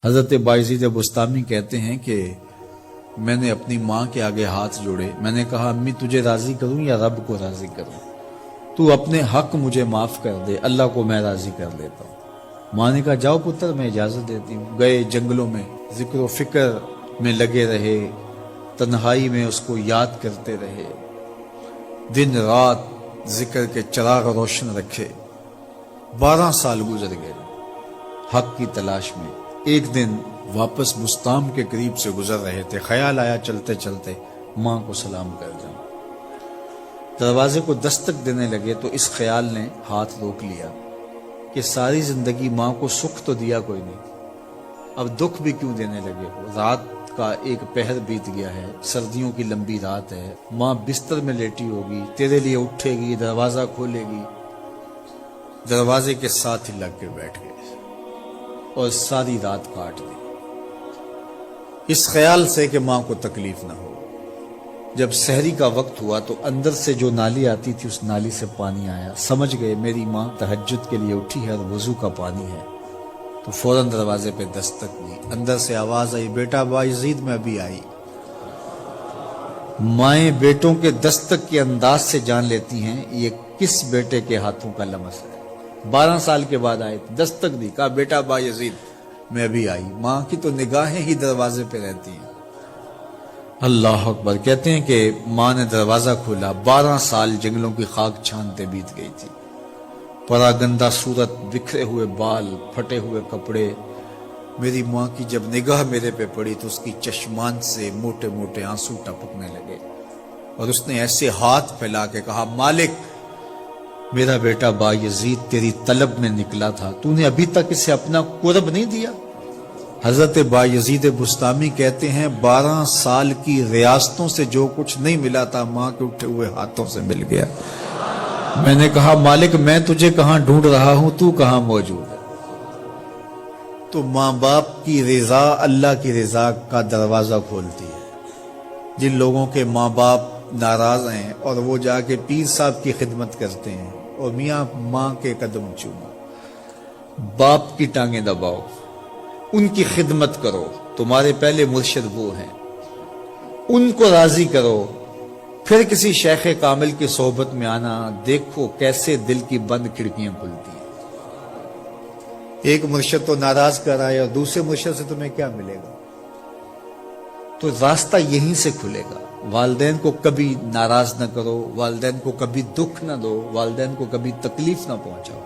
حضرت بایزید بستامی کہتے ہیں کہ میں نے اپنی ماں کے آگے ہاتھ جوڑے، میں نے کہا امی تجھے راضی کروں یا رب کو راضی کروں؟ تو اپنے حق مجھے معاف کر دے، اللہ کو میں راضی کر لیتا ہوں۔ ماں نے کہا جاؤ پتر میں اجازت دیتی ہوں۔ گئے جنگلوں میں ذکر و فکر میں لگے رہے، تنہائی میں اس کو یاد کرتے رہے، دن رات ذکر کے چراغ روشن رکھے۔ 12 سال گزر گئے حق کی تلاش میں۔ ایک دن واپس بستام کے قریب سے گزر رہے تھے، خیال آیا چلتے چلتے ماں کو سلام کر جاؤں۔ دروازے کو دستک دینے لگے تو اس خیال نے ہاتھ روک لیا کہ ساری زندگی ماں کو سکھ تو دیا کوئی نہیں، اب دکھ بھی کیوں دینے لگے ہو؟ رات کا ایک پہر بیت گیا ہے، سردیوں کی لمبی رات ہے، ماں بستر میں لیٹی ہوگی، تیرے لیے اٹھے گی، دروازہ کھولے گی۔ دروازے کے ساتھ ہی لگ کے بیٹھ گئے اور ساری رات کاٹ دی، اس خیال سے کہ ماں کو تکلیف نہ ہو۔ جب سحری کا وقت ہوا تو اندر سے جو نالی آتی تھی اس نالی سے پانی آیا، سمجھ گئے میری ماں تہجد کے لیے اٹھی ہے اور وضو کا پانی ہے، تو فوراً دروازے پہ دستک دی۔ اندر سے آواز آئی بیٹا بایزید میں ابھی آئی۔ مائیں بیٹوں کے دستک کے انداز سے جان لیتی ہیں یہ کس بیٹے کے ہاتھوں کا لمس ہے۔ 12 سال کے بعد آئے، دستک دی، کہا بیٹا بایزید میں ابھی آئی۔ ماں کی تو نگاہیں ہی دروازے پہ رہتی ہیں۔ اللہ اکبر۔ کہتے ہیں کہ ماں نے دروازہ کھولا، 12 سال جنگلوں کی خاک چھانتے بیت گئی تھی، پراگندہ صورت، بکھرے ہوئے بال، پھٹے ہوئے کپڑے۔ میری ماں کی جب نگاہ میرے پہ پڑی تو اس کی چشمان سے موٹے موٹے آنسو ٹپکنے لگے، اور اس نے ایسے ہاتھ پھیلا کے کہا مالک میرا بیٹا بایزید تیری طلب میں نکلا تھا، تو نے ابھی تک اسے اپنا قرب نہیں دیا۔ حضرت بایزید بستامی کہتے ہیں 12 سال کی ریاستوں سے جو کچھ نہیں ملا تھا ماں کے اٹھے ہوئے ہاتھوں سے مل گیا۔ میں نے کہا مالک میں تجھے کہاں ڈھونڈ رہا ہوں، تو کہاں موجود ہے؟ تو ماں باپ کی رضا اللہ کی رضا کا دروازہ کھولتی ہے۔ جن لوگوں کے ماں باپ ناراض ہیں اور وہ جا کے پیر صاحب کی خدمت کرتے ہیں اور میاں ماں کے قدم چومو، باپ کی ٹانگیں دباؤ، ان کی خدمت کرو، تمہارے پہلے مرشد وہ ہیں، ان کو راضی کرو، پھر کسی شیخ کامل کی صحبت میں آنا، دیکھو کیسے دل کی بند کھڑکیاں کھلتی ہیں۔ ایک مرشد تو ناراض کر آئے اور دوسرے مرشد سے تمہیں کیا ملے گا؟ تو راستہ یہیں سے کھلے گا۔ والدین کو کبھی ناراض نہ کرو، والدین کو کبھی دکھ نہ دو، والدین کو کبھی تکلیف نہ پہنچاؤ۔